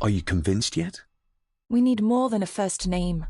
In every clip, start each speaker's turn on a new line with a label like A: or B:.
A: Are you convinced yet?
B: We need more than a first name.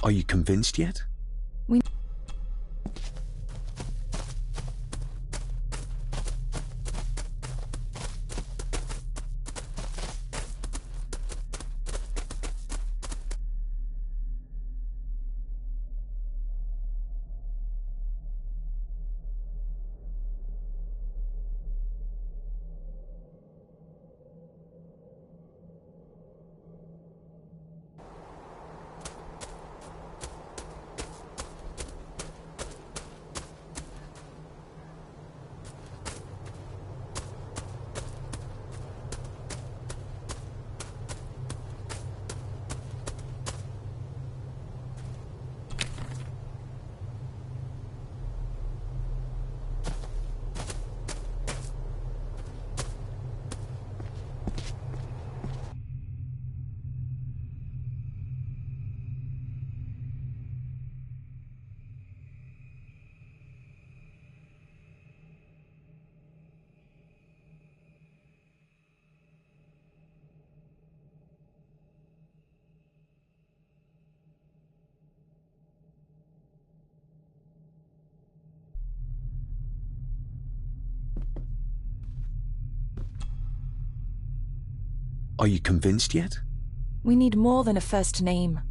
A: Are you convinced yet?
B: We
A: Are you convinced yet?
B: We need more than a first name.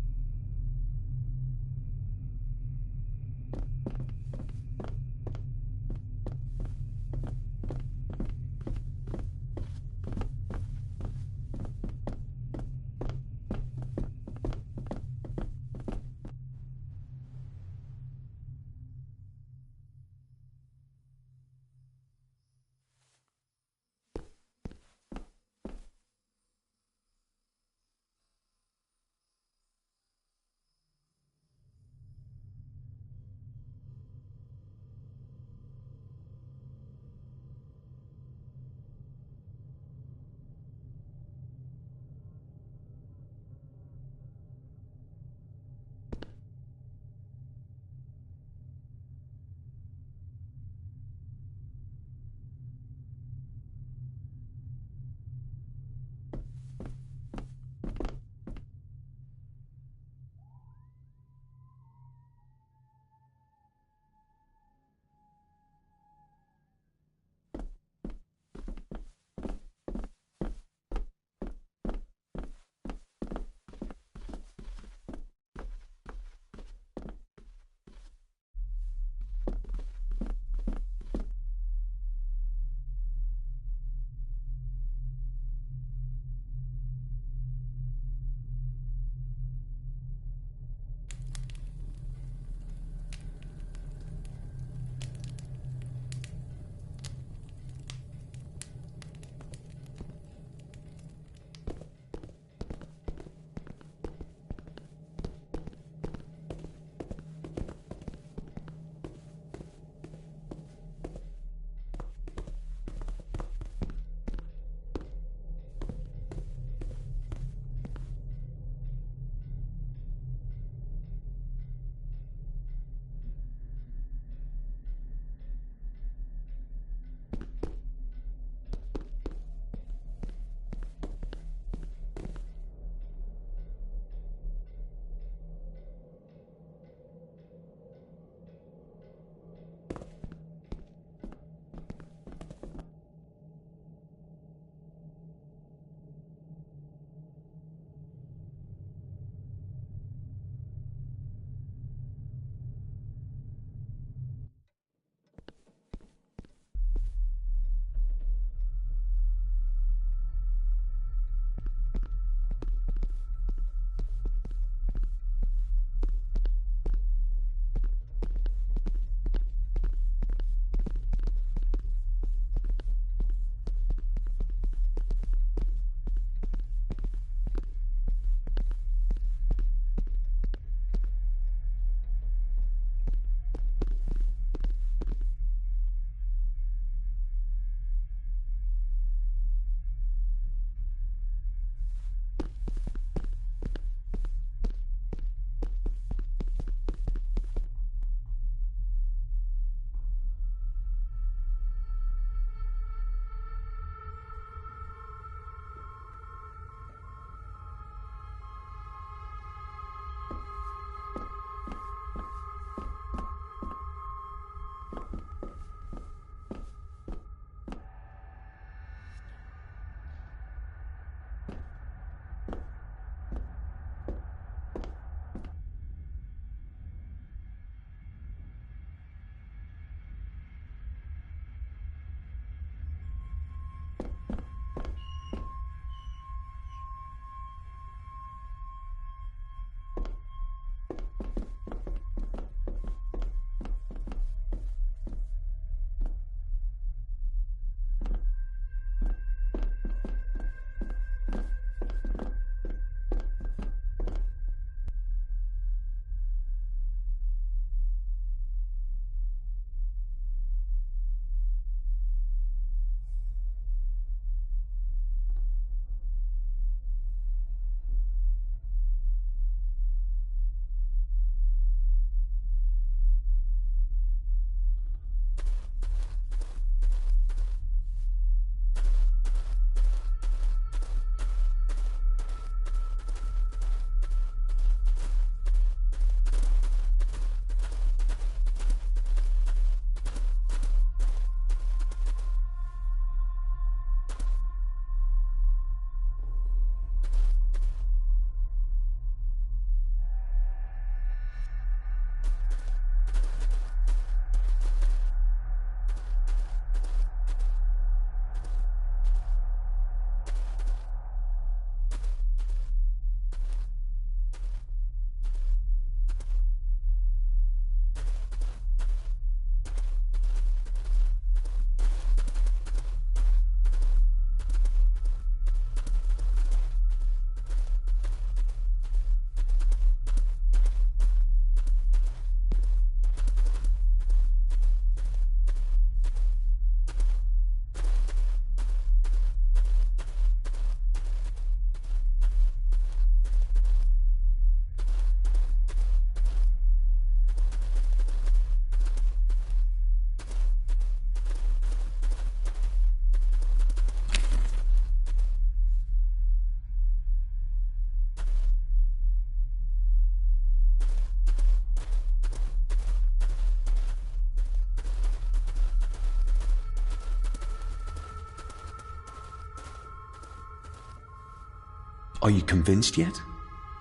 A: Are you convinced yet?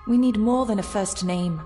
B: We need more than a first name.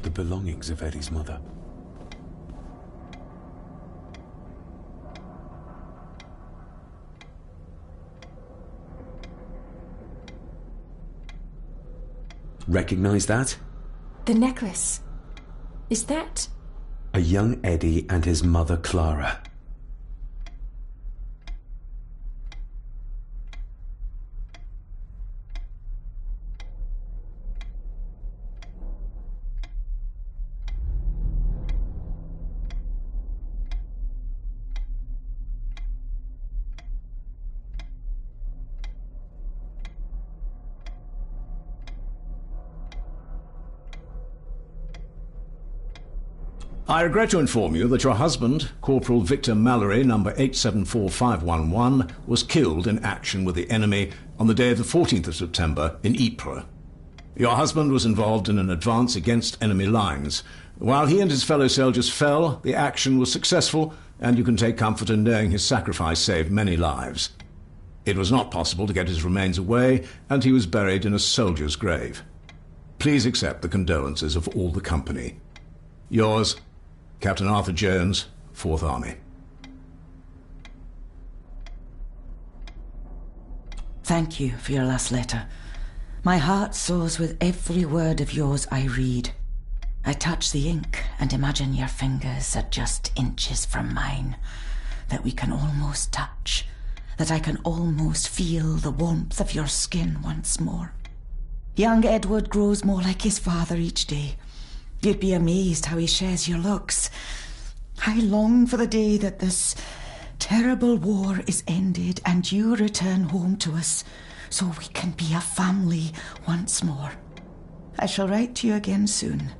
A: The belongings of Eddie's mother. Recognize that?
B: The necklace. Is that...
A: A young Eddie and his mother Clara.
C: I regret to inform you that your husband, Corporal Victor Mallory, number 874511, was killed in action with the enemy on the day of the 14th of September in Ypres. Your husband was involved in an advance against enemy lines. While he and his fellow soldiers fell, the action was successful, and you can take comfort in knowing his sacrifice saved many lives. It was not possible to get his remains away, and he was buried in a soldier's grave. Please accept the condolences of all the company. Yours, Captain Arthur Jones, 4th Army.
D: Thank you for your last letter. My heart soars with every word of yours I read. I touch the ink and imagine your fingers are just inches from mine, that we can almost touch, that I can almost feel the warmth of your skin once more. Young Edward grows more like his father each day. You'd be amazed how he shares your looks. I long for the day that this terrible war is ended and you return home to us so we can be a family once more. I shall write to you again soon.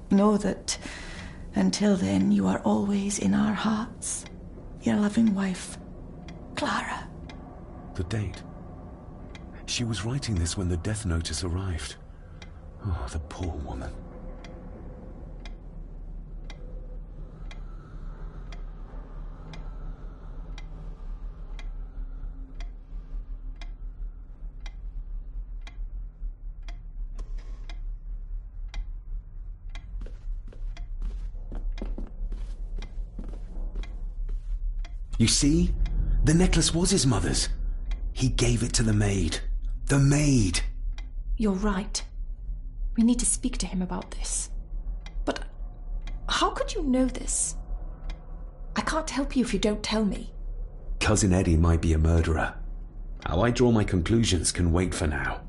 D: Know that until then you are always in our hearts. Your loving wife, Clara.
A: The date. She was writing this when the death notice arrived. Oh, the poor woman. You see? The necklace was his mother's. He gave it to the maid. The maid!
B: You're right. We need to speak to him about this. But how could you know this? I can't help you if you don't tell me.
A: Cousin Eddie might be a murderer. How I draw my conclusions can wait for now.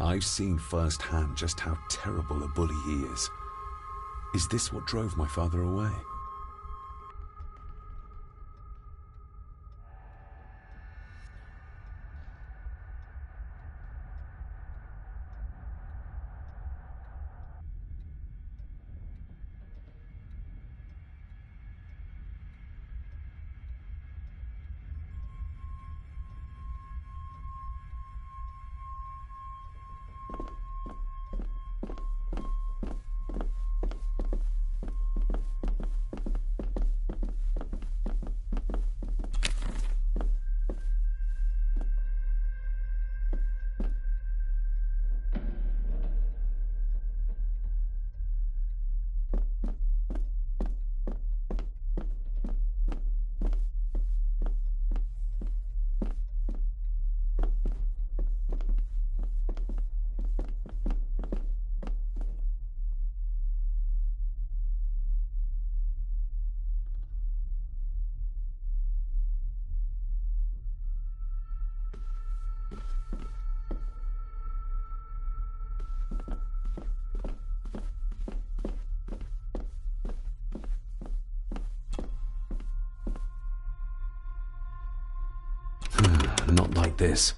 A: I've seen firsthand just how terrible a bully he is. Is this what drove my father away? Not like this.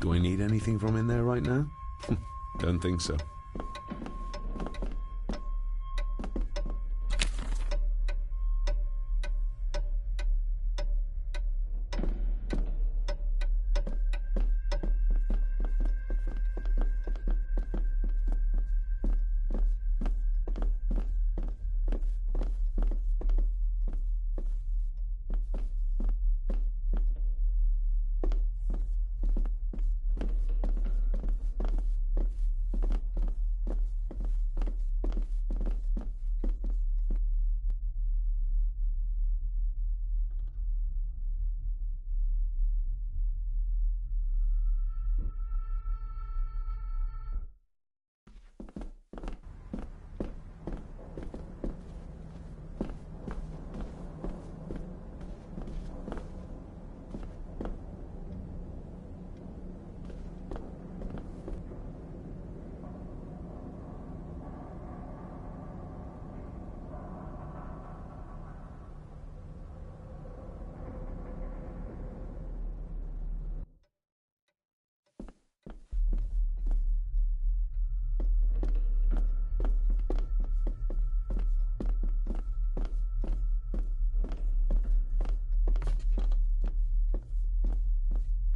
A: Do I need anything from in there right now? Don't think so.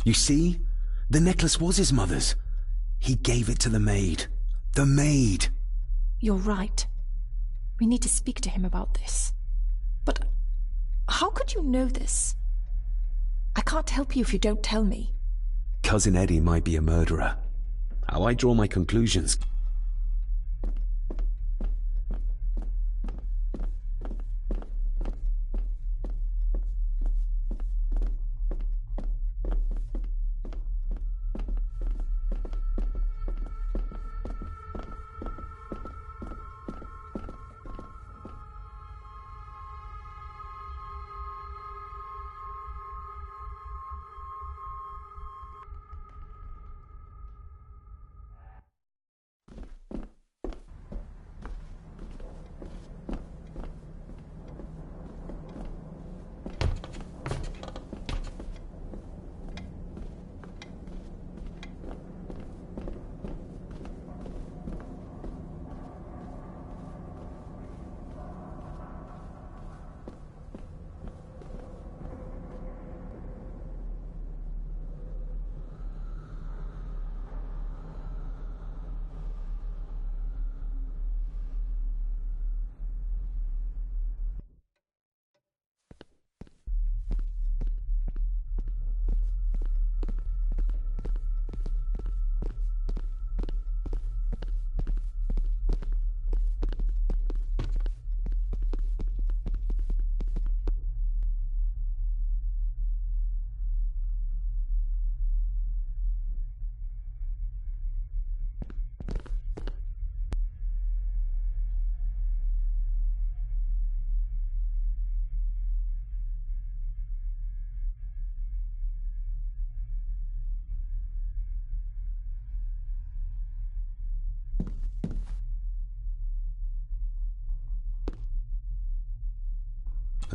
A: You see? The necklace was his mother's. He gave it to the maid. The maid!
B: You're right. We need to speak to him about this. But how could you know this? I can't help you if you don't tell me.
A: Cousin Eddie might be a murderer. How I draw my conclusions.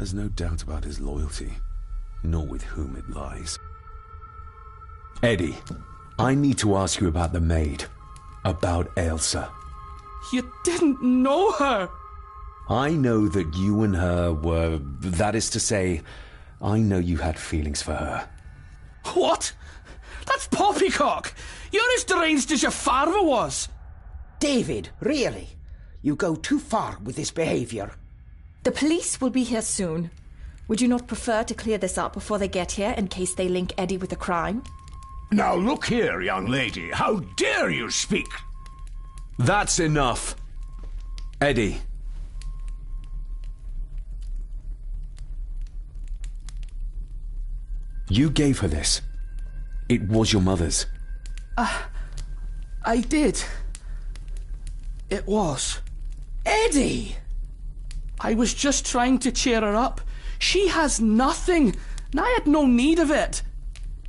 A: There's no doubt about his loyalty, nor with whom it lies. Eddie, I need to ask you about the maid. About Ailsa.
E: You didn't know her!
A: I know that you and her were... That is to say, I know you had feelings for her.
E: What? That's poppycock! You're as deranged as your father was!
F: David, really? You go too far with this behaviour.
B: The police will be here soon. Would you not prefer to clear this up before they get here in case they link Eddie with a crime?
C: Now look here, young lady. How dare you speak?
A: That's enough. Eddie. You gave her this. It was your mother's.
E: I did. It was.
F: Eddie!
E: I was just trying to cheer her up. She has nothing, and I had no need of it.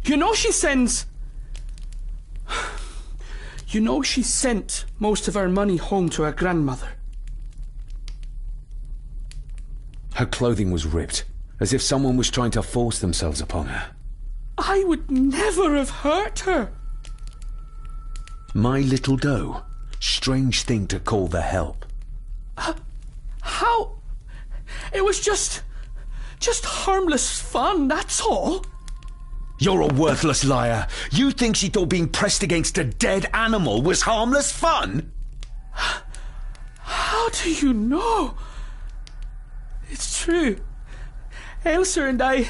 E: You know she sends... You know she sent most of her money home to her grandmother.
A: Her clothing was ripped, as if someone was trying to force themselves upon her.
E: I would never have hurt her.
A: My little doe. Strange thing to call the help.
E: How? It was just harmless fun, that's all.
A: You're a worthless liar. You think she thought being pressed against a dead animal was harmless fun?
E: How do you know? It's true. Ailsa and I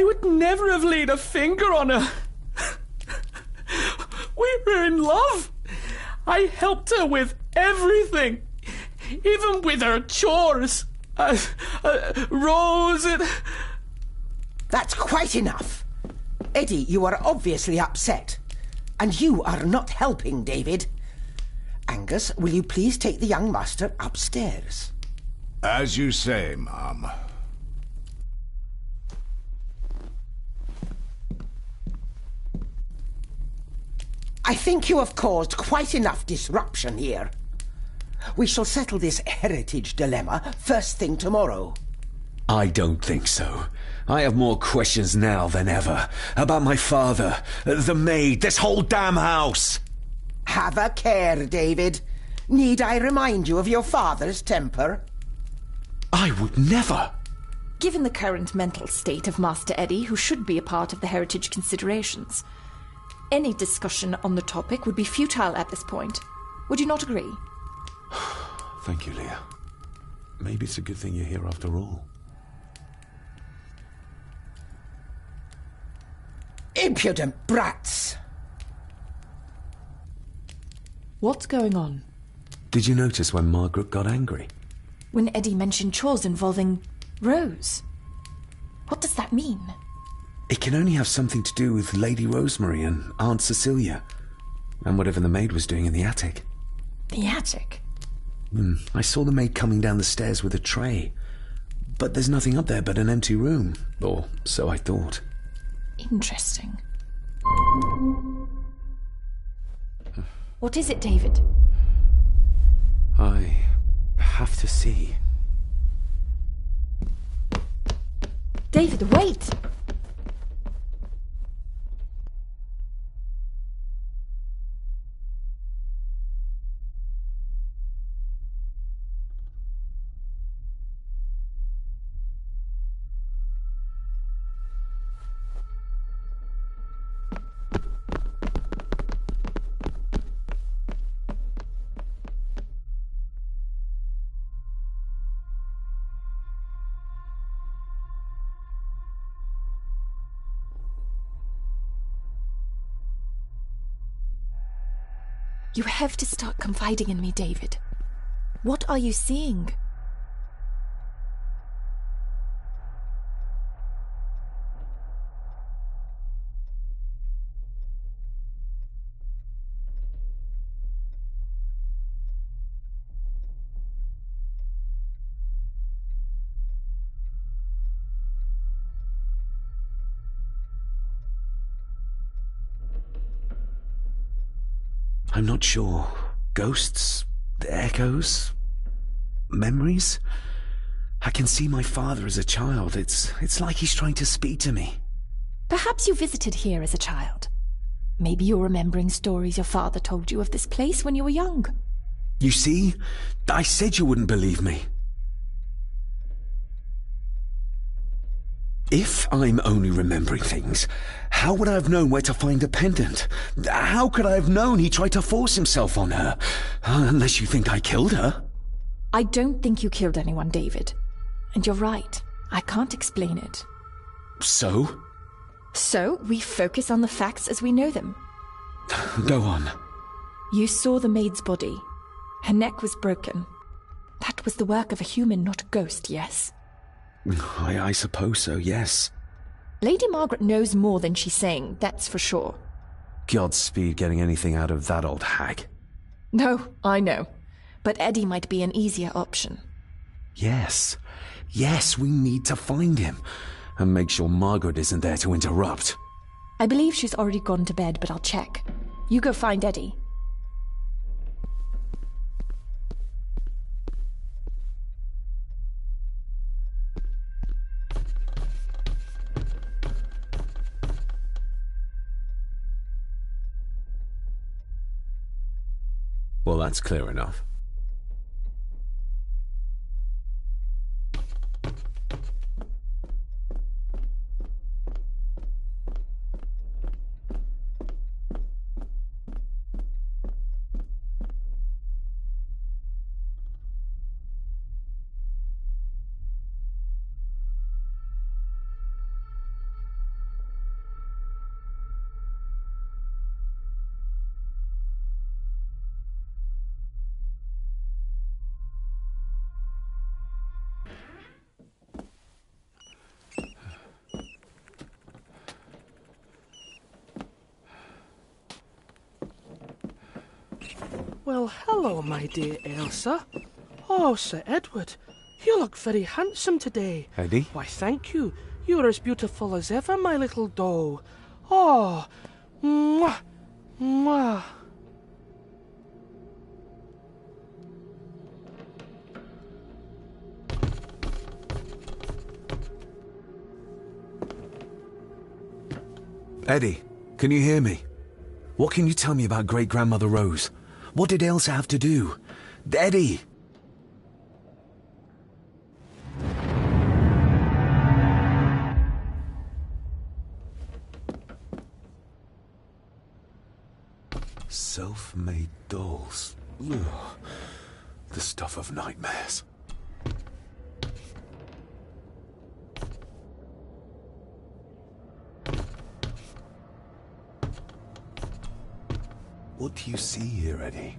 E: would never have laid a finger on her. We were in love. I helped her with everything, even with her chores. Rose and...
F: That's quite enough. Eddie, you are obviously upset. And you are not helping, David. Angus, will you please take the young master upstairs?
C: As you say, Mum.
F: I think you have caused quite enough disruption here. We shall settle this heritage dilemma first thing tomorrow.
A: I don't think so. I have more questions now than ever. About my father, the maid, this whole damn house.
F: Have a care, David. Need I remind you of your father's temper?
A: I would never.
B: Given the current mental state of Master Eddie, who should be a part of the heritage considerations, any discussion on the topic would be futile at this point. Would you not agree?
A: Thank you, Leah. Maybe it's a good thing you're here after all.
F: Impudent brats!
B: What's going on?
A: Did you notice when Margaret got angry?
B: When Eddie mentioned chores involving Rose. What does that mean?
A: It can only have something to do with Lady Rosemary and Aunt Cecilia, and whatever the maid was doing in the attic.
B: The attic?
A: I saw the maid coming down the stairs with a tray, but there's nothing up there but an empty room, or so I thought.
B: Interesting. What is it, David?
A: I have to see.
B: David, wait! You have to start confiding in me, David. What are you seeing?
A: I'm not sure. Ghosts? Echoes? Memories? I can see my father as a child. It's like he's trying to speak to me.
B: Perhaps you visited here as a child. Maybe you're remembering stories your father told you of this place when you were young.
A: You see? I said you wouldn't believe me. If I'm only remembering things, how would I have known where to find the pendant? How could I have known he tried to force himself on her? Unless you think I killed her.
B: I don't think you killed anyone, David. And you're right. I can't explain it.
A: So?
B: So, we focus on the facts as we know them.
A: Go on.
B: You saw the maid's body. Her neck was broken. That was the work of a human, not a ghost, yes?
A: I suppose so, yes.
B: Lady Margaret knows more than she's saying, that's for sure.
A: Godspeed getting anything out of that old hag.
B: No, I know. But Eddie might be an easier option.
A: Yes. Yes, we need to find him. And make sure Margaret isn't there to interrupt.
B: I believe she's already gone to bed, but I'll check. You go find Eddie.
A: Well, that's clear enough.
E: Well, hello, my dear Elsa. Oh, Sir Edward, you look very handsome today.
A: Eddie?
E: Why, thank you. You're as beautiful as ever, my little doll. Oh, mwah, mwah.
A: Eddie, can you hear me? What can you tell me about great-grandmother Rose? What did Elsa have to do? Eddie! Self-made dolls. Ugh. The stuff of nightmares. What do you see here, Eddie?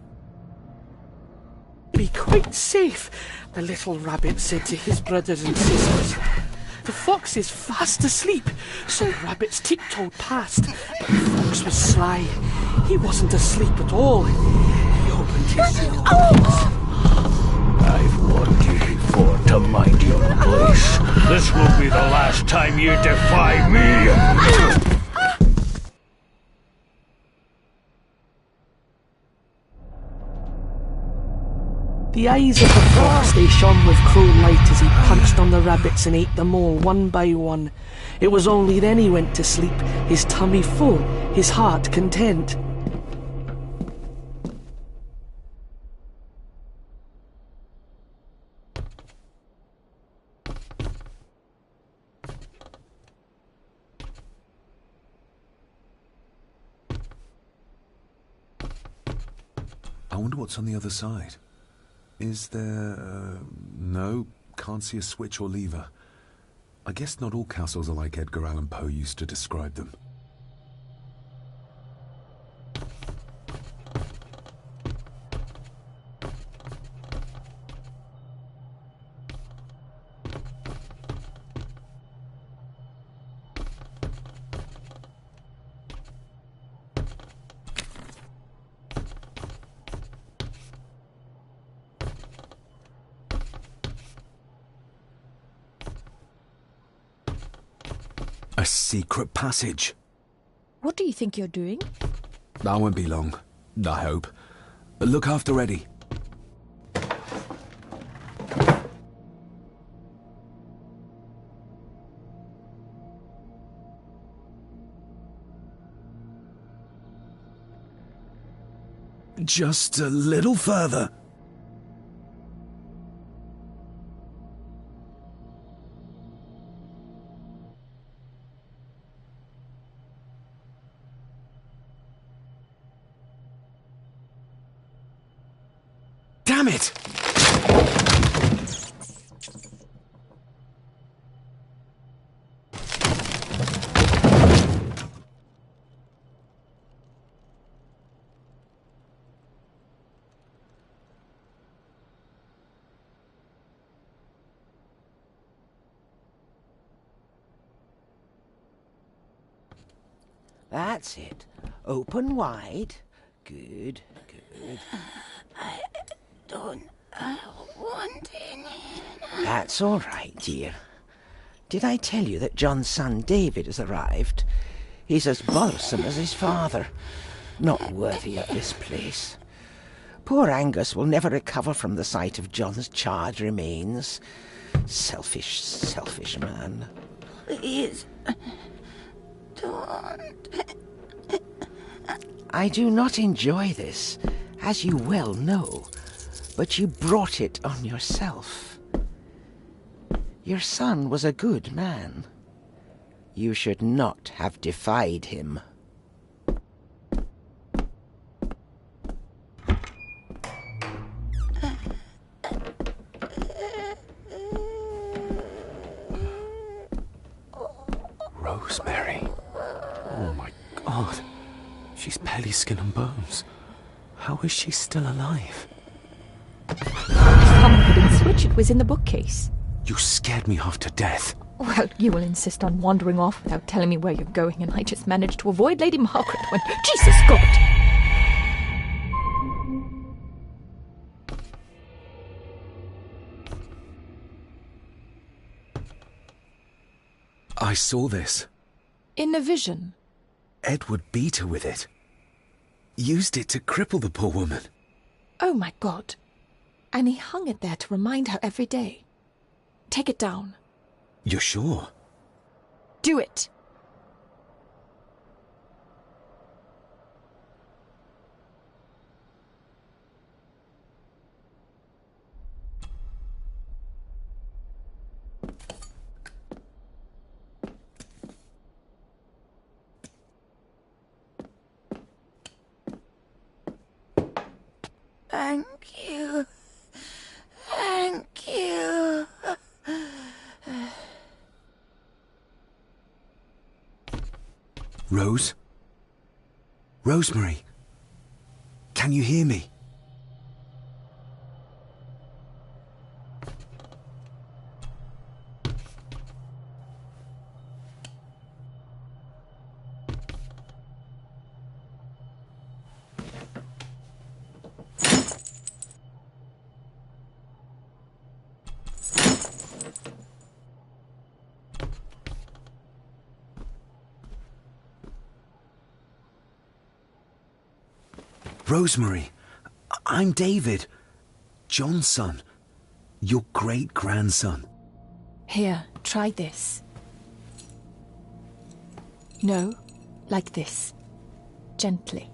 E: Be quite safe, the little rabbit said to his brothers and sisters. The fox is fast asleep, so the rabbits tiptoed past. But the fox was sly. He wasn't asleep at all. He opened his yellow eyes.
G: I've warned you before to mind your place. This will be the last time you defy me.
E: The eyes of the fox, they shone with cruel light as he punched on the rabbits and ate them all one by one. It was only then he went to sleep, his tummy full, his heart content.
A: I wonder what's on the other side. Is there... no, can't see a switch or lever. I guess not all castles are like Edgar Allan Poe used to describe them. A secret passage.
B: What do you think you're doing?
A: That won't be long, I hope. Look after Eddie. Just a little further. Damn it!
F: That's it. Open wide. Good, good.
D: I don't want any.
F: That's all right, dear. Did I tell you that John's son David has arrived? He's as bothersome as his father. Not worthy of this place. Poor Angus will never recover from the sight of John's charred remains. Selfish, selfish man.
D: Please, don't.
F: I do not enjoy this, as you well know, but you brought it on yourself. Your son was a good man. You should not have defied him.
A: Rosemary. Oh my God. She's barely skin and bones. How is she still alive?
B: Someone couldn't switch. It was in the bookcase.
A: You scared me half to death.
B: Well, you will insist on wandering off without telling me where you're going, and I just managed to avoid Lady Margaret when... Jesus God!
A: I saw this.
B: In a vision.
A: Edward beat her with it. Used it to cripple the poor woman.
B: Oh my God. And he hung it there to remind her every day. Take it down.
A: You're sure?
B: Do it.
D: Thank you. Thank you.
A: Rose? Rosemary? Can you hear me? Rosemary, I'm David, John's son, your great-grandson.
B: Here, try this. No, like this. Gently.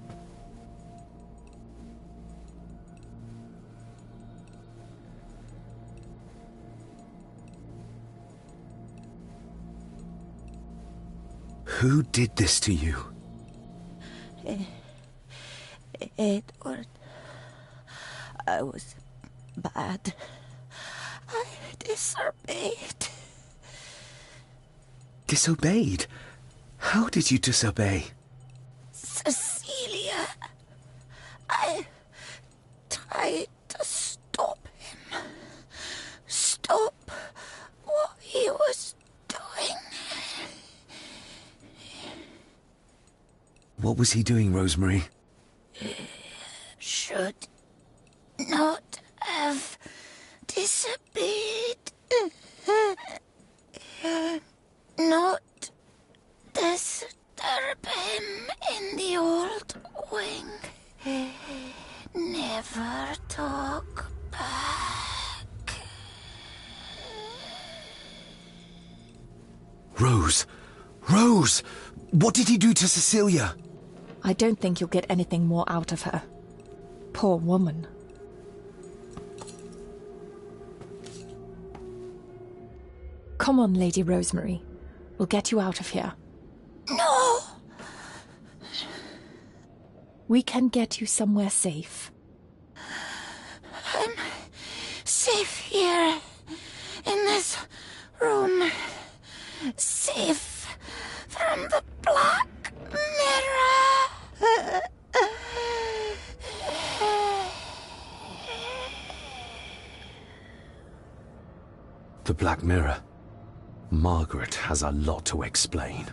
A: Who did this to you?
D: Edward, I was bad. I disobeyed.
A: Disobeyed? How did you disobey?
D: Cecilia, I tried to stop him. Stop what he was doing.
A: What was he doing, Rosemary?
D: Should not have disobeyed. Not disturb him in the old wing. Never talk back.
A: Rose! Rose! What did he do to Cecilia?
B: I don't think you'll get anything more out of her. Poor woman. Come on, Lady Rosemary. We'll get you out of here.
D: No!
B: We can get you somewhere safe.
D: I'm safe here, in this room. Safe from the Black Mirror.
A: The Black Mirror. Margaret has a lot to explain.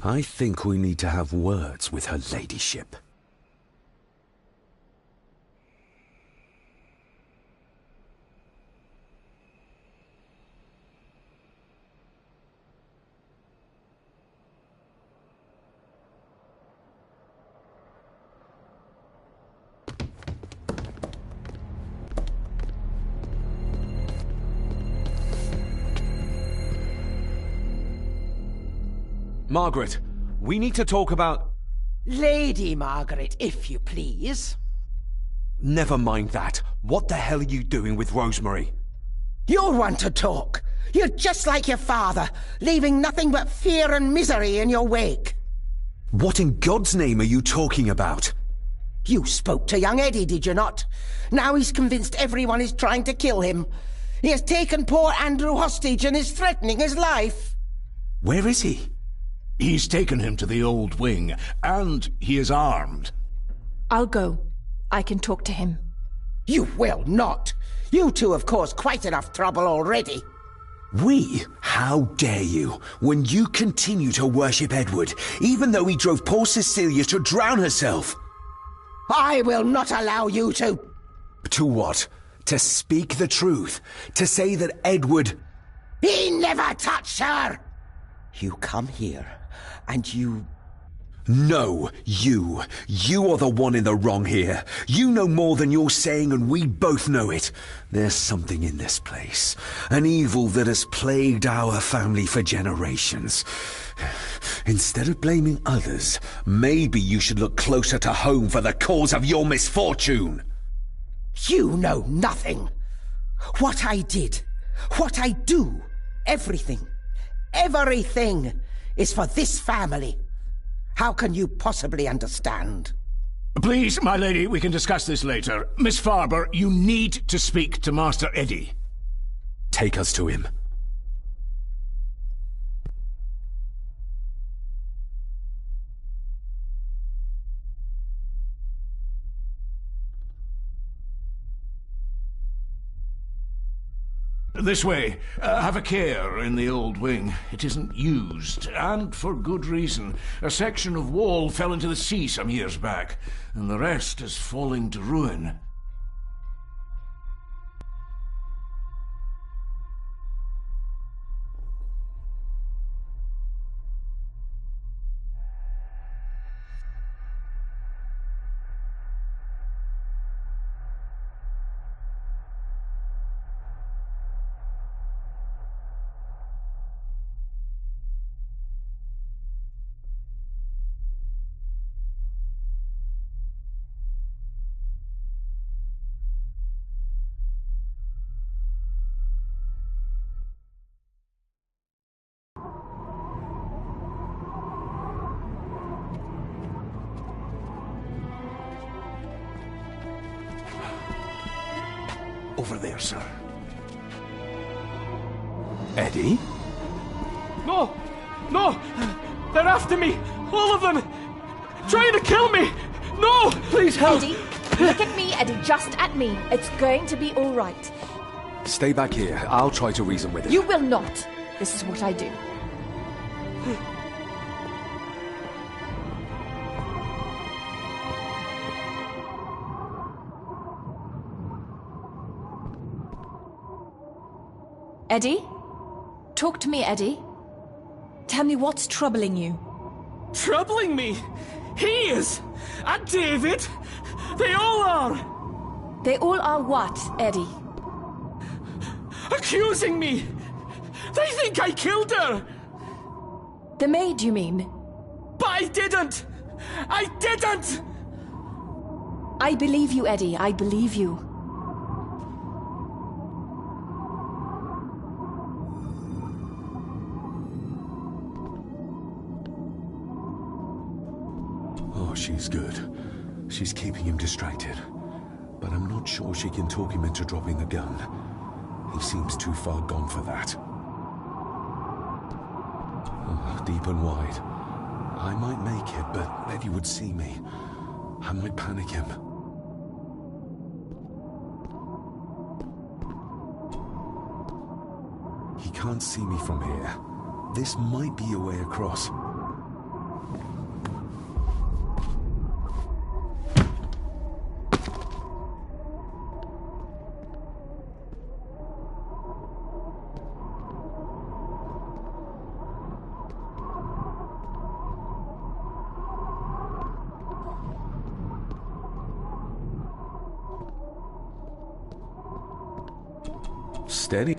A: I think we need to have words with her ladyship. Margaret, we need to talk about...
F: Lady Margaret, if you please.
A: Never mind that. What the hell are you doing with Rosemary?
F: You're one to talk. You're just like your father, leaving nothing but fear and misery in your wake.
A: What in God's name are you talking about?
F: You spoke to young Eddie, did you not? Now he's convinced everyone is trying to kill him. He has taken poor Andrew hostage and is threatening his life.
A: Where is he?
C: He's taken him to the old wing, and he is armed.
B: I'll go. I can talk to him.
F: You will not. You two have caused quite enough trouble already.
A: We? How dare you, when you continue to worship Edward, even though he drove poor Cecilia to drown herself?
F: I will not allow you to...
A: To what? To speak the truth? To say that Edward...
F: He never touched her! You come here, and you...
A: No, you. You are the one in the wrong here. You know more than you're saying, and we both know it. There's something in this place. An evil that has plagued our family for generations. Instead of blaming others, maybe you should look closer to home for the cause of your misfortune.
F: You know nothing. What I did, what I do, everything is for this family. How can you possibly understand?
C: Please, my lady, we can discuss this later. Miss Farber, you need to speak to Master Eddie.
A: Take us to him.
C: This way. Have a care in the old wing. It isn't used, and for good reason. A section of wall fell into the sea some years back, and the rest is falling to ruin. Over there, sir.
A: Eddie?
E: No! No! They're after me! All of them! Trying to kill me! No! Please help!
B: Eddie, look at me, Eddie, just at me. It's going to be all right.
A: Stay back here. I'll try to reason with him.
B: You will not. This is what I do. Eddie? Talk to me, Eddie. Tell me what's troubling you.
E: Troubling me? He is! And David! They all are!
B: They all are what, Eddie?
E: Accusing me! They think I killed her!
B: The maid, you mean?
E: But I didn't! I didn't!
B: I believe you, Eddie. I believe you.
A: Oh, she's good. She's keeping him distracted. But I'm not sure she can talk him into dropping the gun. He seems too far gone for that. Oh, deep and wide. I might make it, but Eddie would see me. I might panic him. He can't see me from here. This might be a way across. Steady.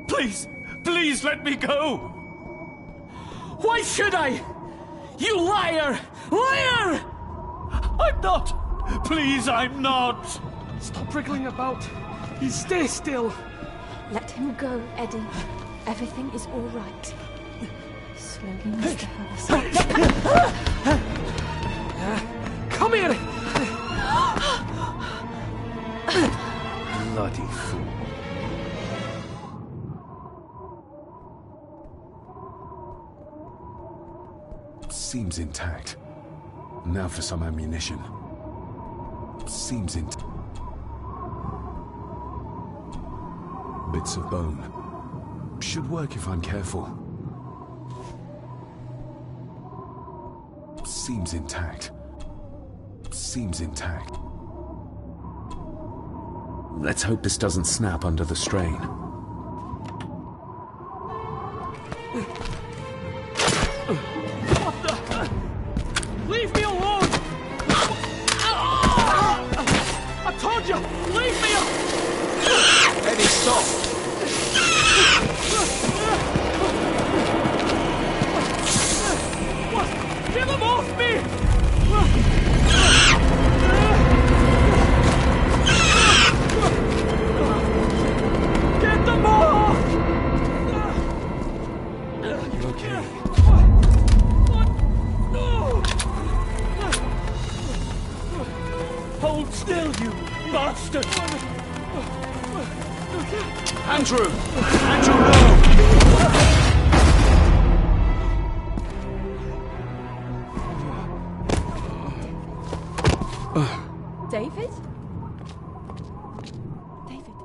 E: Please, please let me go! Why should I? You liar! Liar! I'm not! Please, I'm not! Stop wriggling about. Stay still.
B: Let him go, Eddie. Everything is all right. Slowly, Mr. Harrison.
E: Come here!
G: Bloody fool.
A: Seems intact. Now for some ammunition. Seems intact. Bits of bone. Should work if I'm careful. Seems intact. Seems intact. Let's hope this doesn't snap under the strain.
E: Leave me alone! I told you! Leave me alone!
A: Eddie, stop!
E: What? Get them off me! Get them off!
A: You okay?
E: Hold still, you bastard!
C: Andrew! Andrew, no!
B: David? David?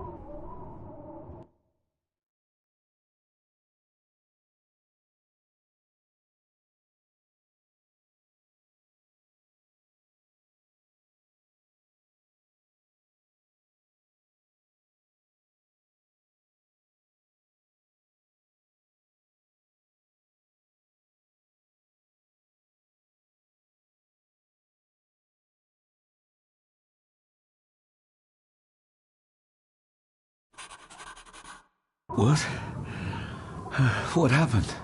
A: What? What happened?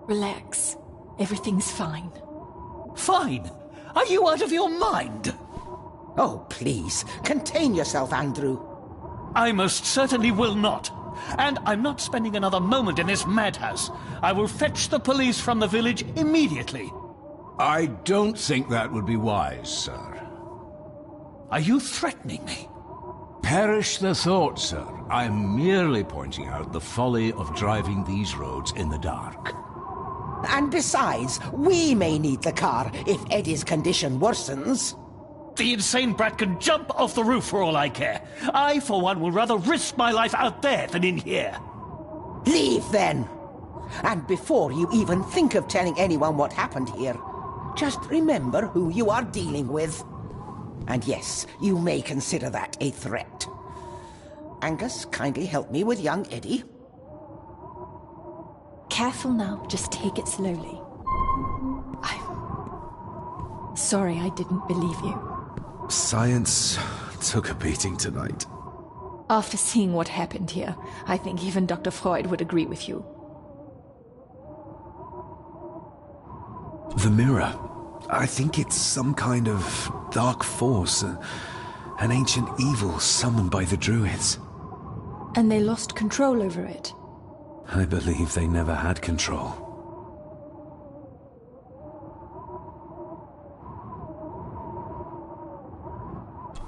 B: Relax. Everything's fine.
F: Fine. Are you out of your mind? Oh, please, contain yourself, Andrew.
G: I most certainly will not. And I'm not spending another moment in this madhouse. I will fetch the police from the village immediately.
C: I don't think that would be wise, sir.
G: Are you threatening me?
C: Perish the thought, sir. I'm merely pointing out the folly of driving these roads in the dark.
F: And besides, we may need the car if Eddie's condition worsens.
G: The insane brat can jump off the roof for all I care. I, for one, will rather risk my life out there than in here.
F: Leave, then. And before you even think of telling anyone what happened here, just remember who you are dealing with. And yes, you may consider that a threat. Angus, kindly help me with young Eddie.
B: Careful now, just take it slowly. I'm sorry I didn't believe you.
A: Science took a beating tonight.
B: After seeing what happened here, I think even Dr. Freud would agree with you.
A: The mirror. I think it's some kind of dark force, an ancient evil summoned by the druids.
B: And they lost control over it.
A: I believe they never had control.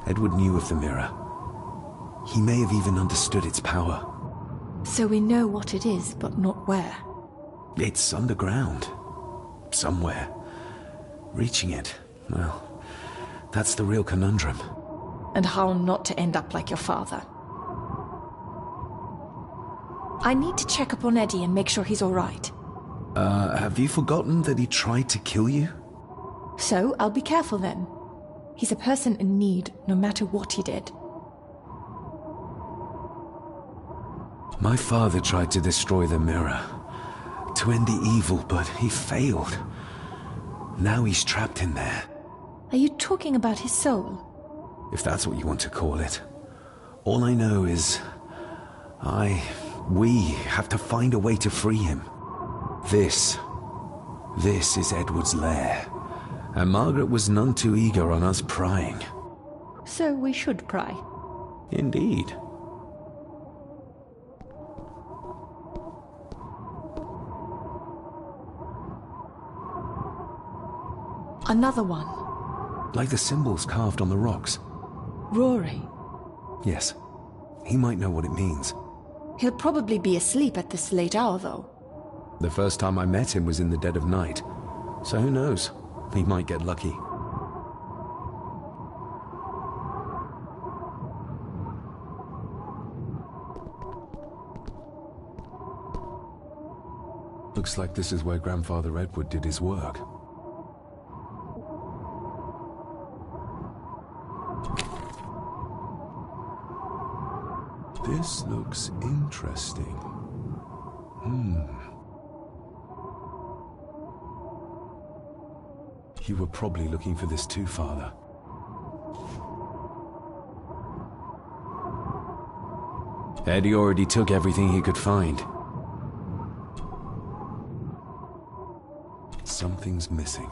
A: Edward knew of the mirror. He may have even understood its power.
B: So we know what it is, but not where.
A: It's underground. Somewhere. Reaching it, well, that's the real conundrum.
B: And how not to end up like your father. I need to check up on Eddie and make sure he's all right.
A: Have you forgotten that he tried to kill you?
B: So, I'll be careful then. He's a person in need, no matter what he did.
A: My father tried to destroy the mirror, to end the evil, but he failed. Now he's trapped in there.
B: Are you talking about his soul?
A: If that's what you want to call it. All I know is... we have to find a way to free him. This is Edward's lair. And Margaret was none too eager on us prying.
B: So we should pry.
A: Indeed.
B: Another one.
A: Like the symbols carved on the rocks.
B: Rory.
A: Yes. He might know what it means.
B: He'll probably be asleep at this late hour, though.
A: The first time I met him was in the dead of night. So who knows? He might get lucky. Looks like this is where Grandfather Edward did his work. This looks interesting. You were probably looking for this too, Father. Eddie already took everything he could find. Something's missing.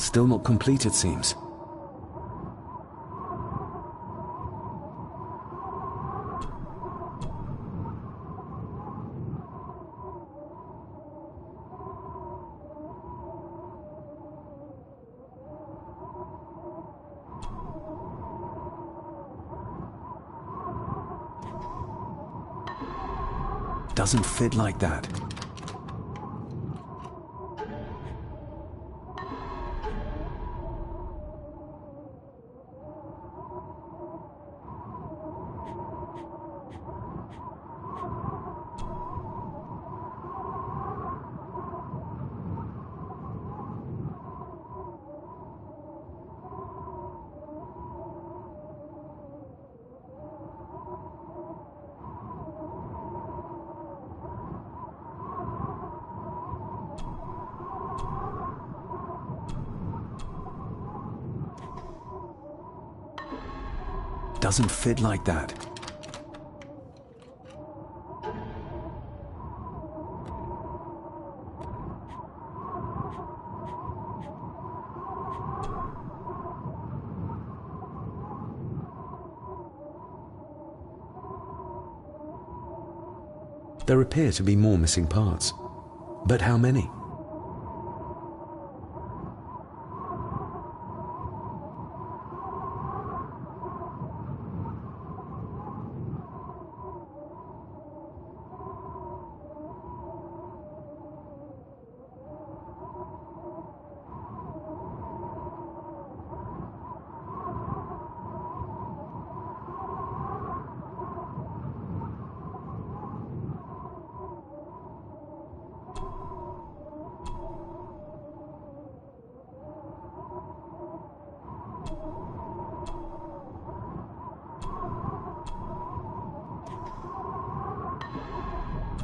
A: Still not complete, it seems. Doesn't fit like that. Doesn't fit like that. There appear to be more missing parts. But how many?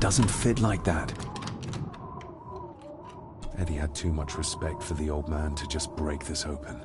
A: Doesn't fit like that. Eddie had too much respect for the old man to just break this open.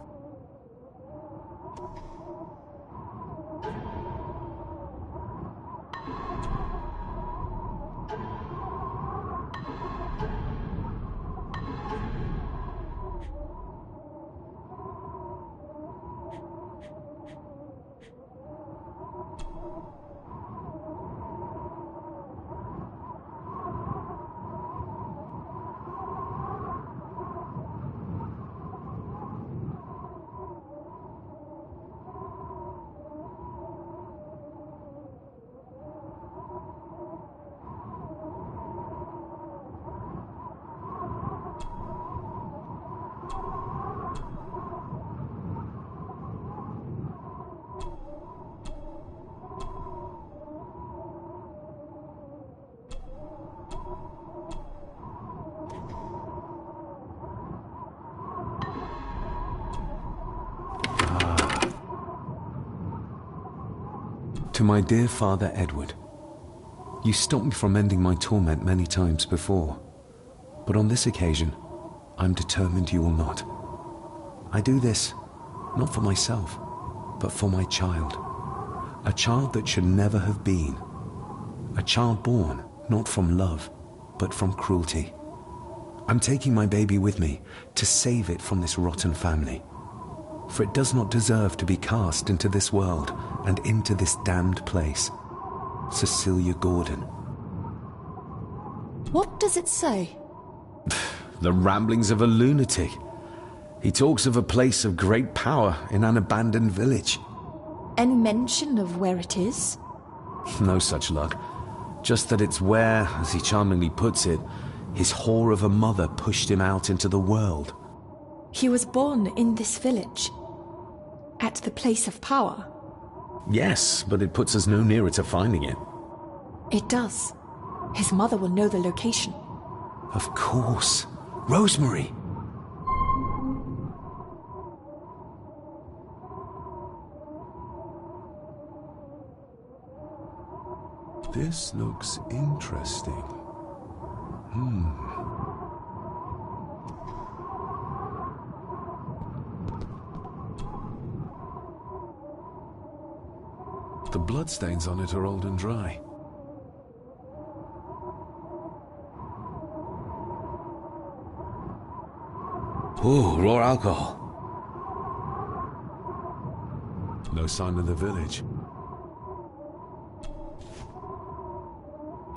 A: To my dear Father Edward, you stopped me from ending my torment many times before, but on this occasion, I'm determined you will not. I do this, not for myself, but for my child. A child that should never have been. A child born, not from love, but from cruelty. I'm taking my baby with me to save it from this rotten family. For it does not deserve to be cast into this world and into this damned place. Cecilia Gordon.
B: What does it say?
A: The ramblings of a lunatic. He talks of a place of great power in an abandoned village.
B: Any mention of where it is?
A: No such luck. Just that it's where, as he charmingly puts it, his whore of a mother pushed him out into the world.
B: He was born in this village. At the place of power.
A: Yes, but it puts us no nearer to finding it.
B: It does. His mother will know the location.
A: Of course. Rosemary! This looks interesting. The bloodstains on it are old and dry.
H: Ooh, raw alcohol.
A: No sign of the village.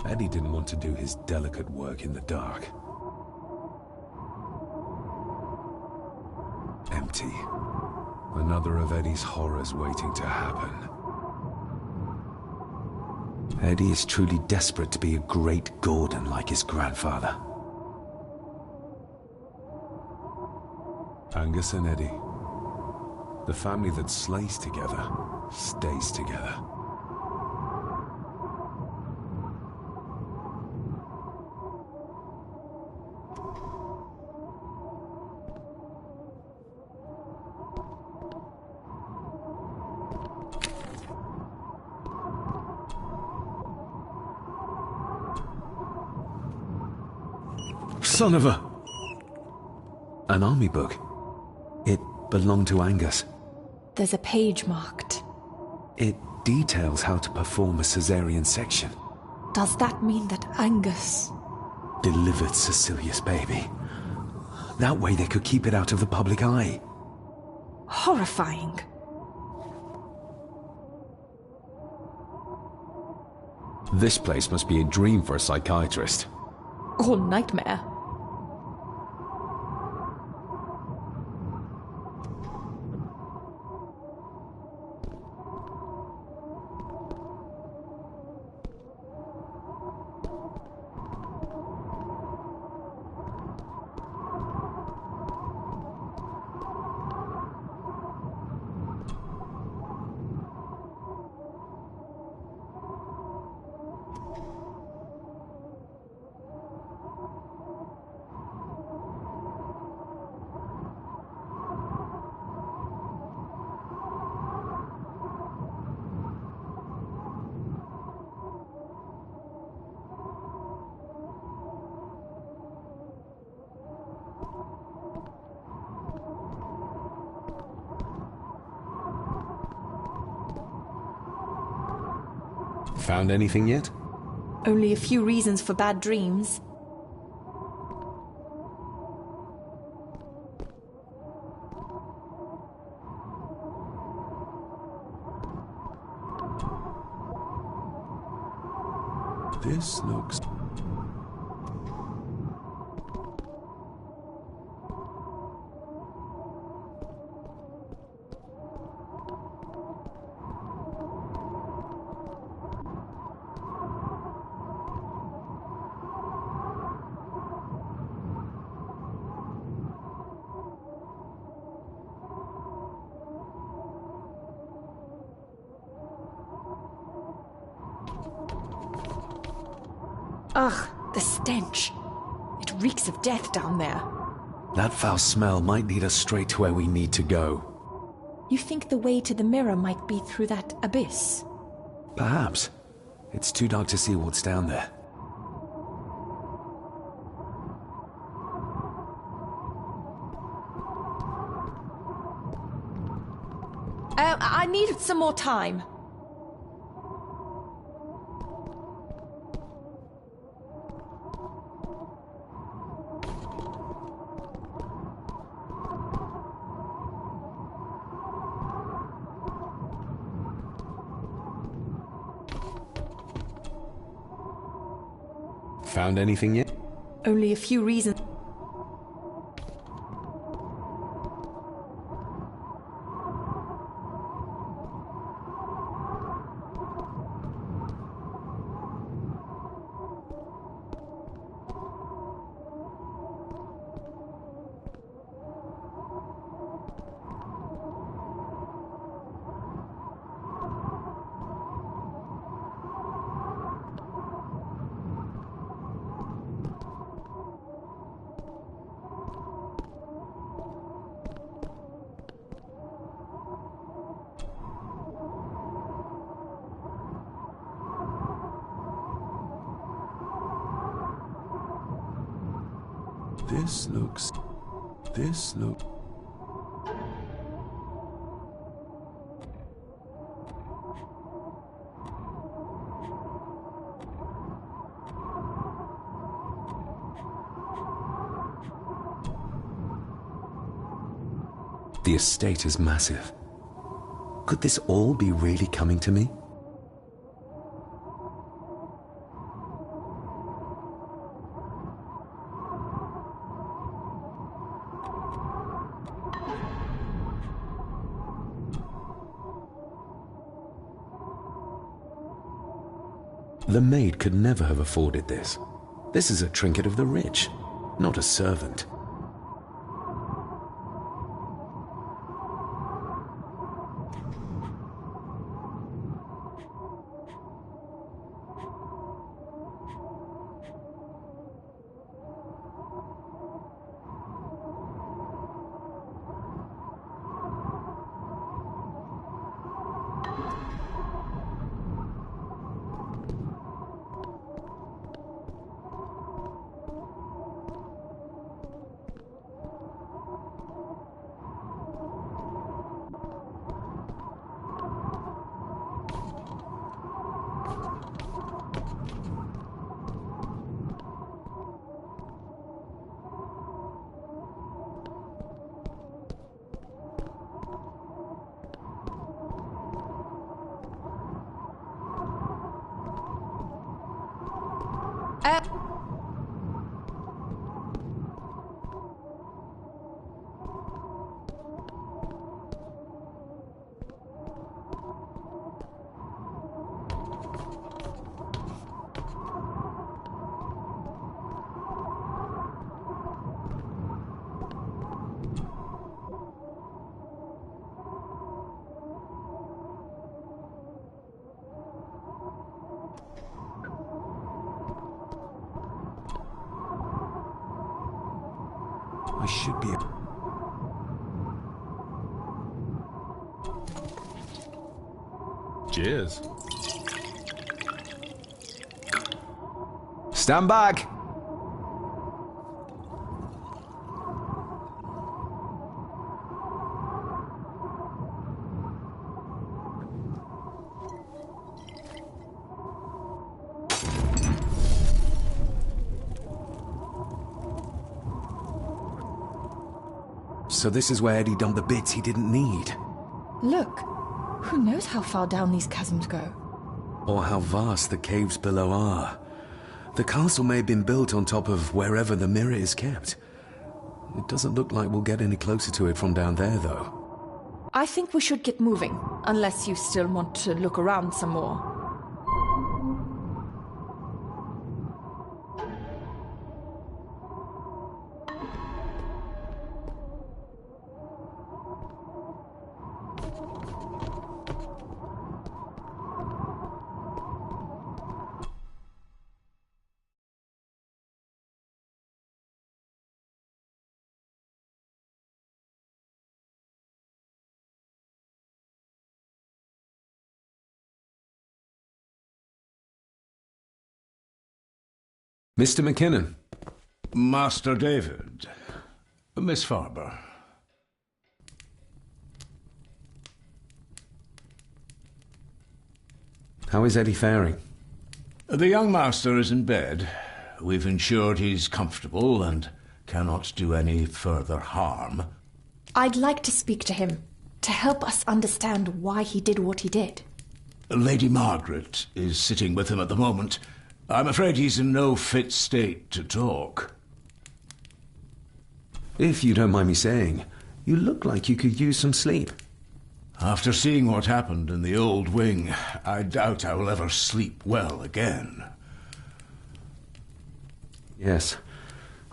A: Eddie didn't want to do his delicate work in the dark. Empty. Another of Eddie's horrors waiting to happen. Eddie is truly desperate to be a great Gordon like his grandfather. Angus and Eddie. The family that slays together, stays together. Son of a... An army book. It belonged to Angus.
B: There's a page marked.
A: It details how to perform a cesarean section.
B: Does that mean that Angus...
A: Delivered Cecilia's baby. That way they could keep it out of the public eye.
B: Horrifying.
A: This place must be a dream for a psychiatrist.
B: Or nightmare.
A: Found anything yet?
B: Only a few reasons for bad dreams.
A: This looks...
B: Ugh, the stench. It reeks of death down there.
A: That foul smell might lead us straight to where we need to go.
B: You think the way to the mirror might be through that abyss?
A: Perhaps. It's too dark to see what's down there.
B: I needed some more time.
A: Found anything yet?
B: Only a few reasons.
A: This looks... The estate is massive. Could this all be really coming to me? The maid could never have afforded this. This is a trinket of the rich, not a servant. I should be...
H: Cheers.
A: Stand back! So this is where Eddie dumped the bits he didn't need.
B: Look, who knows how far down these chasms go?
A: Or how vast the caves below are. The castle may have been built on top of wherever the mirror is kept. It doesn't look like we'll get any closer to it from down there, though.
B: I think we should get moving, unless you still want to look around some more.
A: Mr. McKinnon.
C: Master David. Miss Farber.
A: How is Eddie faring?
C: The young master is in bed. We've ensured he's comfortable and cannot do any further harm.
B: I'd like to speak to him, to help us understand why he did what he did.
C: Lady Margaret is sitting with him at the moment. I'm afraid he's in no fit state to talk.
A: If you don't mind me saying, you look like you could use some sleep.
C: After seeing what happened in the old wing, I doubt I will ever sleep well again.
A: Yes,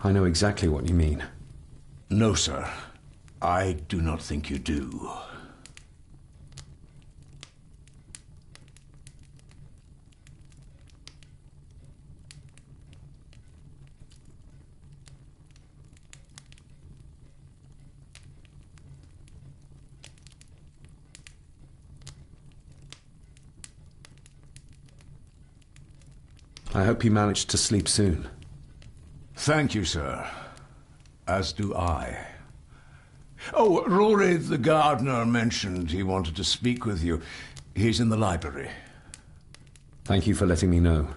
A: I know exactly what you mean.
C: No, sir. I do not think you do.
A: I hope you manage to sleep soon.
C: Thank you, sir. As do I. Oh, Rory the gardener mentioned he wanted to speak with you. He's in the library.
A: Thank you for letting me know.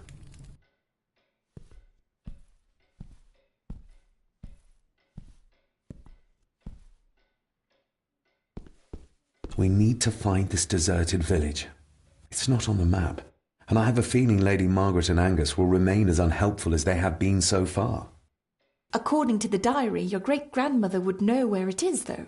A: We need to find this deserted village. It's not on the map, and I have a feeling Lady Margaret and Angus will remain as unhelpful as they have been so far.
B: According to the diary, your great-grandmother would know where it is, though.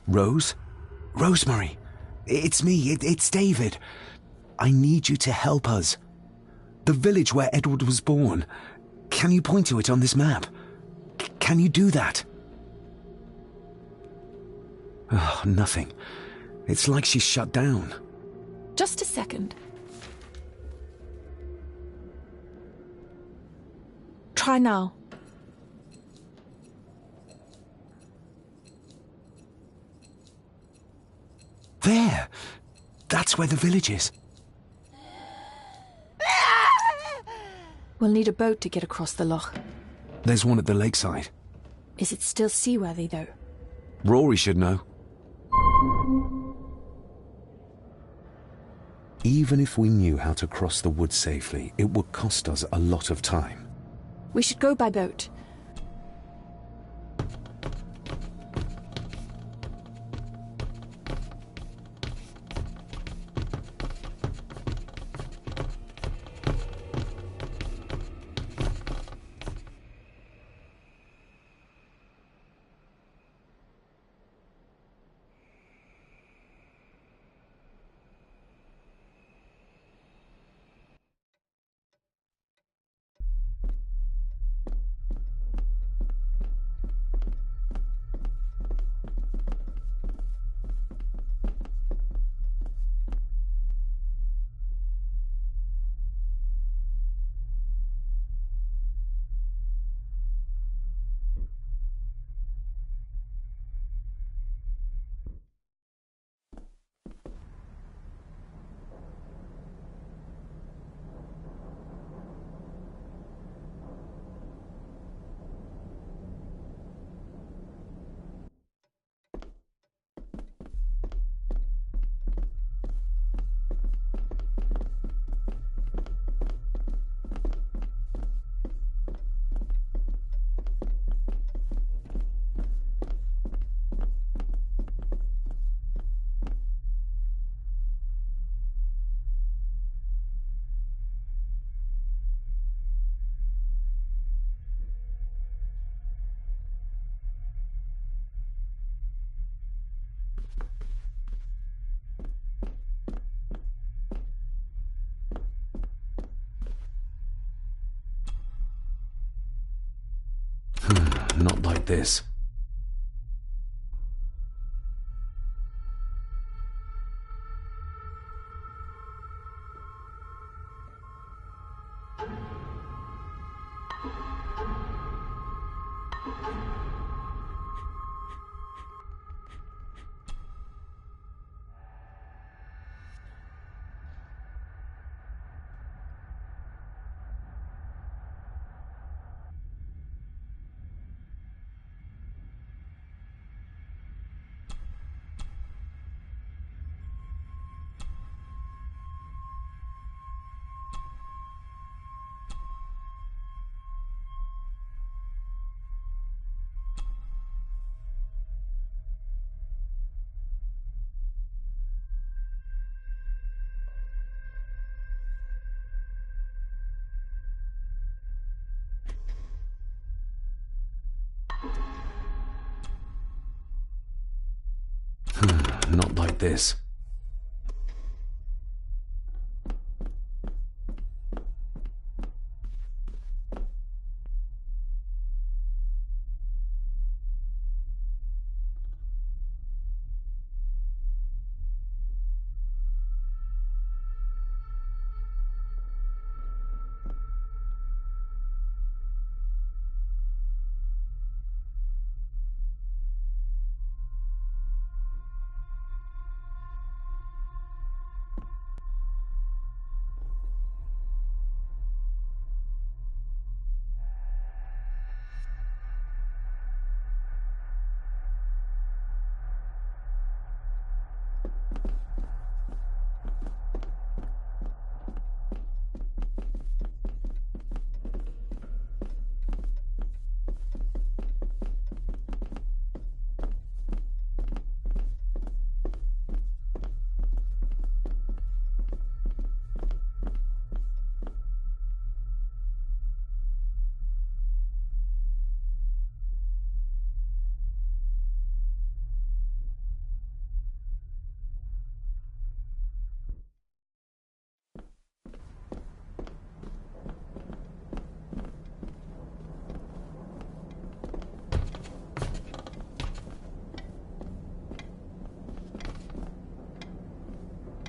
A: Rose? Rosemary! It's me, it's David. I need you to help us. The village where Edward was born. Can you point to it on this map? Can you do that? Oh, nothing. It's like she's shut down.
B: Just a second. Try now.
A: There! That's where the village is.
B: We'll need a boat to get across the loch.
A: There's one at the lakeside.
B: Is it still seaworthy, though?
A: Rory should know. Even if we knew how to cross the woods safely, it would cost us a lot of time.
B: We should go by boat.
A: Not like this. Not like this.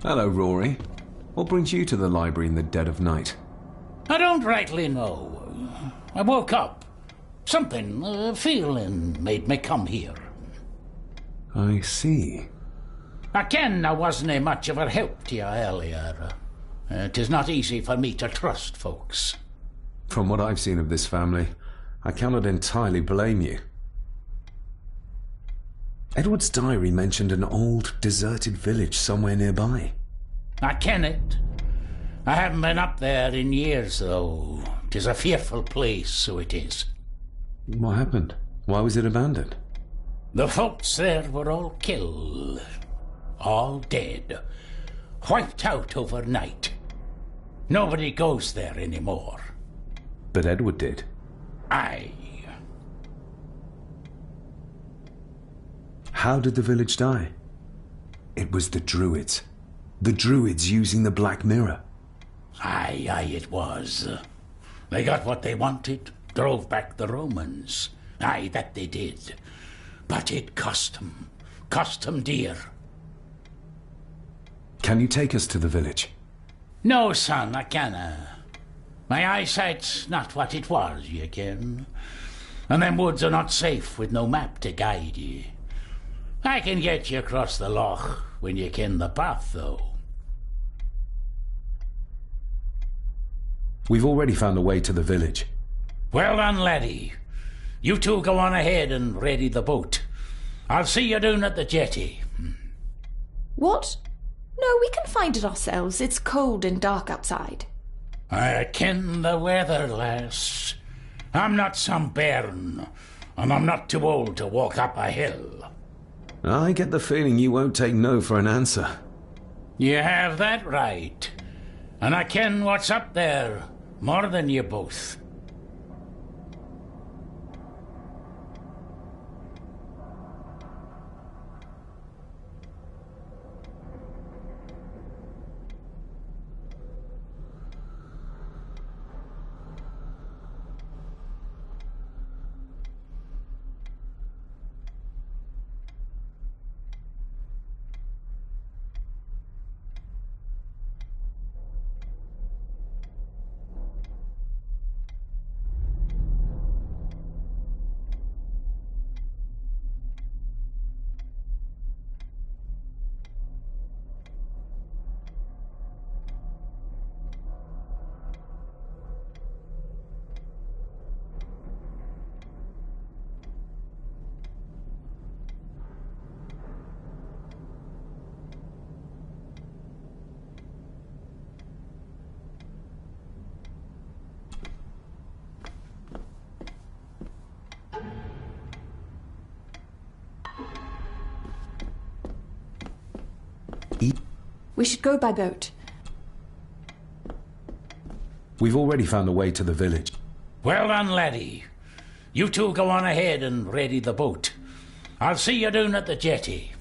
A: Hello, Rory. What brings you to the library in the dead of night?
G: I don't rightly know. I woke up. Something, a feeling, made me come here.
A: I see.
G: I ken I wasn't much of a help to you earlier. 'Tis not easy for me to trust folks.
A: From what I've seen of this family, I cannot entirely blame you. Edward's diary mentioned an old, deserted village somewhere nearby.
G: I ken it. I haven't been up there in years, though. 'Tis a fearful place, so it is.
A: What happened? Why was it abandoned?
G: The folks there were all killed. All dead. Wiped out overnight. Nobody goes there anymore.
A: But Edward did.
G: Aye.
A: How did the village die? It was the Druids. The Druids using the Black Mirror.
G: Aye, it was. They got what they wanted, drove back the Romans. Aye, that they did. But it cost them dear.
A: Can you take us to the village?
G: No, son, I canna. My eyesight's not what it was, you ken. And them woods are not safe with no map to guide ye. I can get you across the loch when you ken the path, though.
A: We've already found a way to the village.
G: Well done, laddie. You two go on ahead and ready the boat. I'll see you down at the jetty.
B: What? No, we can find it ourselves. It's cold and dark outside.
G: I ken the weather, lass. I'm not some bairn, and I'm not too old to walk up a hill.
A: I get the feeling you won't take no for an answer.
G: You have that right. And I ken what's up there more than you both.
B: We should go by boat.
A: We've already found a way to the village.
G: Well done, laddie. You two go on ahead and ready the boat. I'll see you down at the jetty.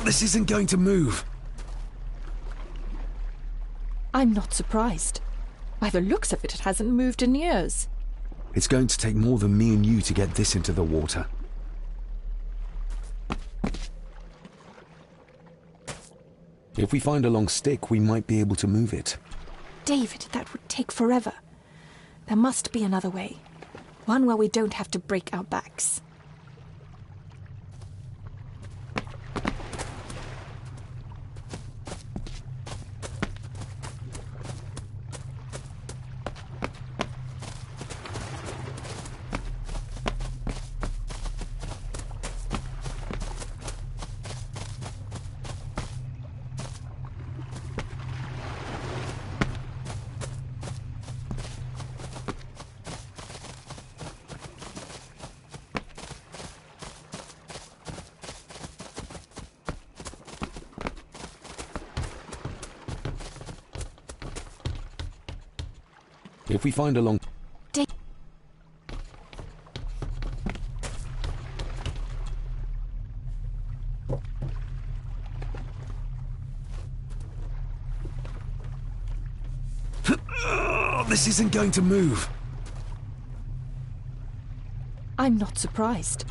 A: This isn't going to move.
B: I'm not surprised. By the looks of it, it hasn't moved in years.
A: It's going to take more than me and you to get this into the water. If we find a long stick, we might be able to move it.
B: David, that would take forever. There must be another way. One where we don't have to break our backs.
A: If we find a long... This isn't going to move.
B: I'm not surprised.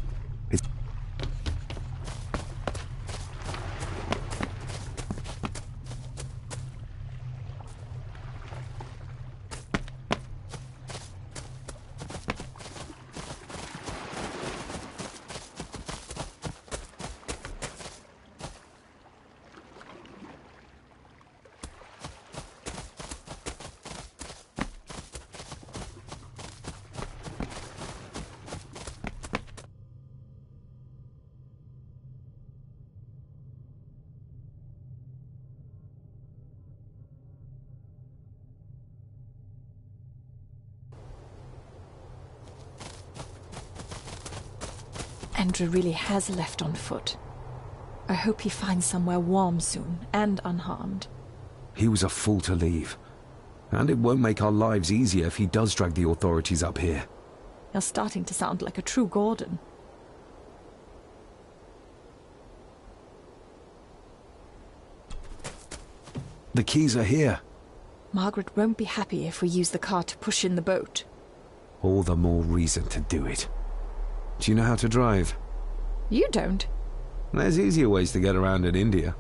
B: Andrew really has left on foot. I hope he finds somewhere warm soon, and unharmed.
A: He was a fool to leave. And it won't make our lives easier if he does drag the authorities up here.
B: You're starting to sound like a true Gordon.
A: The keys are here.
B: Margaret won't be happy if we use the car to push in the boat.
A: All the more reason to do it. Do you know how to drive?
B: You don't.
A: There's easier ways to get around in India.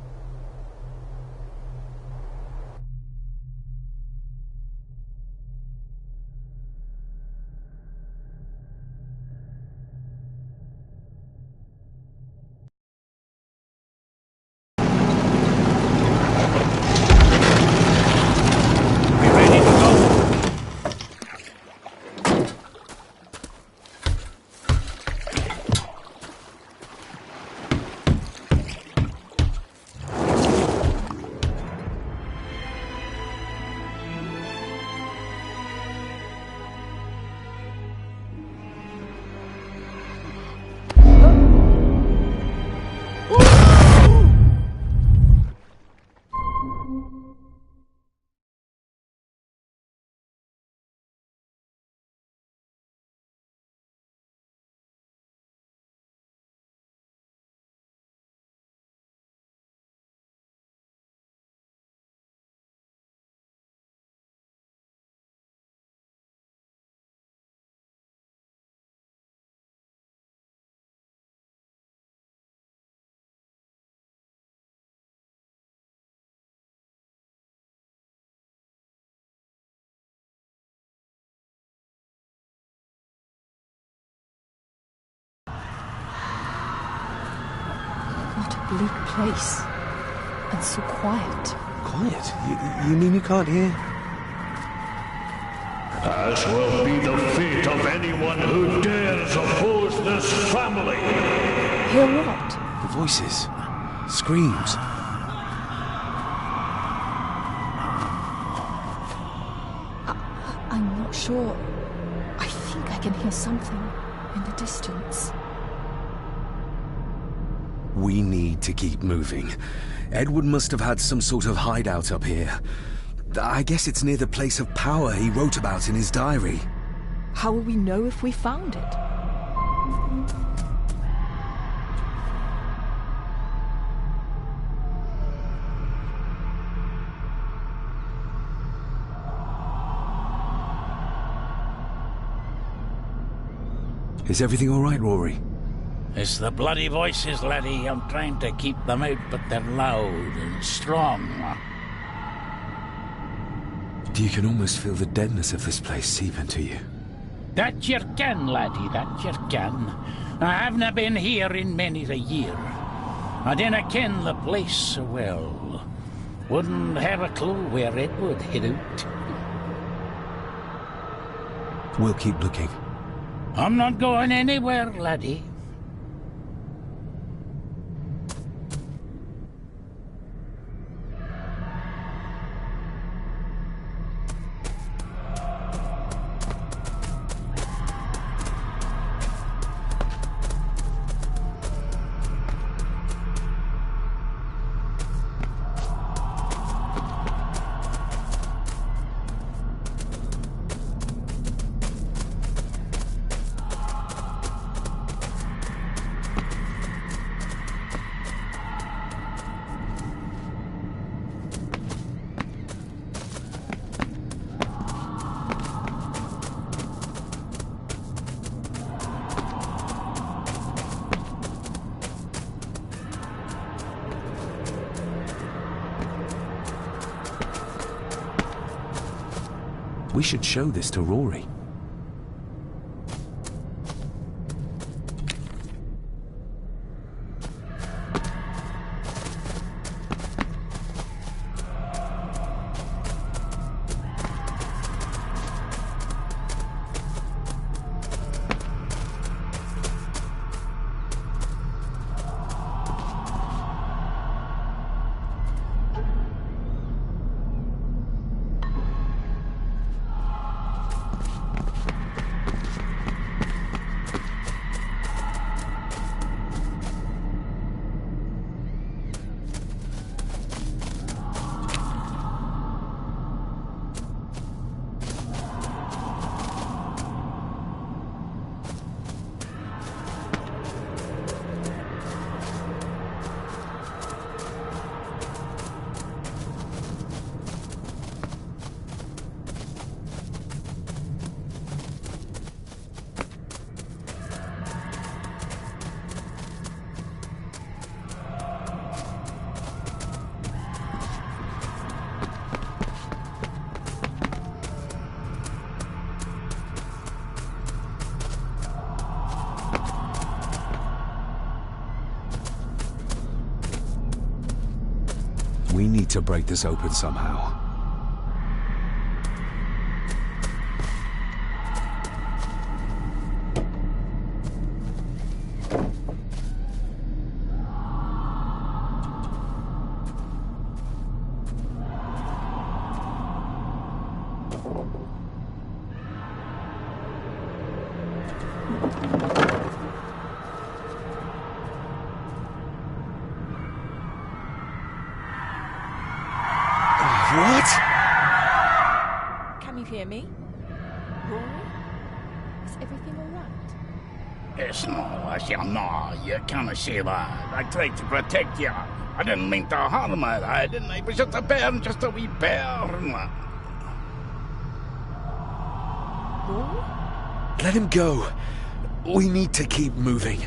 B: What a bleak place. And so quiet.
A: Quiet? You mean you can't hear?
H: As will be the fate of anyone who dares oppose this family.
B: Hear what?
A: The voices. Screams.
B: I'm not sure. I think I can hear something in the distance.
A: We need to keep moving. Edward must have had some sort of hideout up here. I guess it's near the place of power he wrote about in his diary.
B: How will we know if we found it?
A: Is everything all right, Rory?
G: It's the bloody voices, laddie. I'm trying to keep them out, but they're loud and strong.
A: You can almost feel the deadness of this place seep into you.
G: That you can, laddie, that you can. I haven't been here in many a year. I dinna ken the place so well. Wouldn't have a clue where it would hit out.
A: We'll keep looking.
G: I'm not going anywhere, laddie.
A: We should show this to Rory. We need to break this open somehow. What?
B: Can you hear me? Rory? Is everything all right?
G: Yes, no, I shall not. You can't say that. I tried to protect you. I didn't mean to harm you, I didn't. I was just a bear, just a wee bear.
B: Rory?
A: Let him go. We need to keep moving.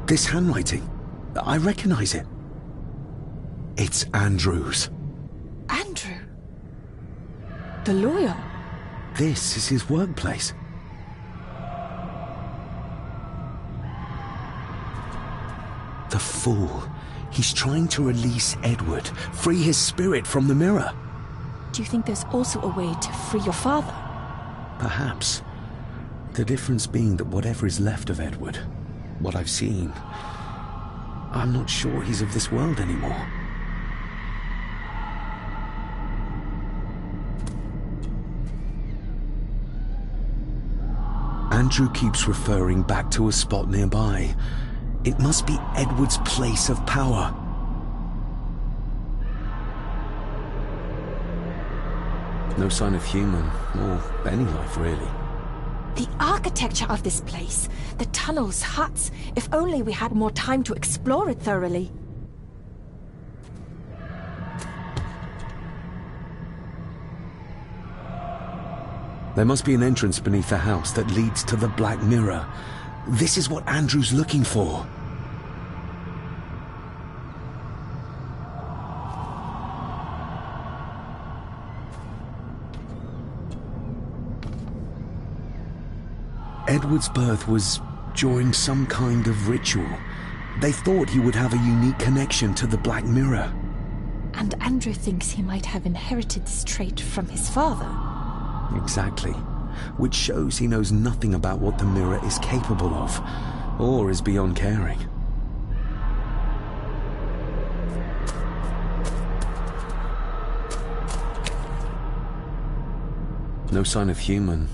A: This handwriting, I recognize it. It's Andrew's.
B: Andrew? The lawyer?
A: This is his workplace. The fool. He's trying to release Edward, free his spirit from the mirror.
B: Do you think there's also a way to free your father?
A: Perhaps. The difference being that whatever is left of Edward, what I've seen, I'm not sure he's of this world anymore. Andrew keeps referring back to a spot nearby. It must be Edward's place of power. No sign of human, or any life really.
B: The architecture of this place, the tunnels, huts, if only we had more time to explore it thoroughly.
A: There must be an entrance beneath the house that leads to the Black Mirror. This is what Andrew's looking for. Edward's birth was during some kind of ritual. They thought he would have a unique connection to the Black Mirror.
B: And Andrew thinks he might have inherited this trait from his father.
A: Exactly. Which shows he knows nothing about what the mirror is capable of, or is beyond caring. No sign of human,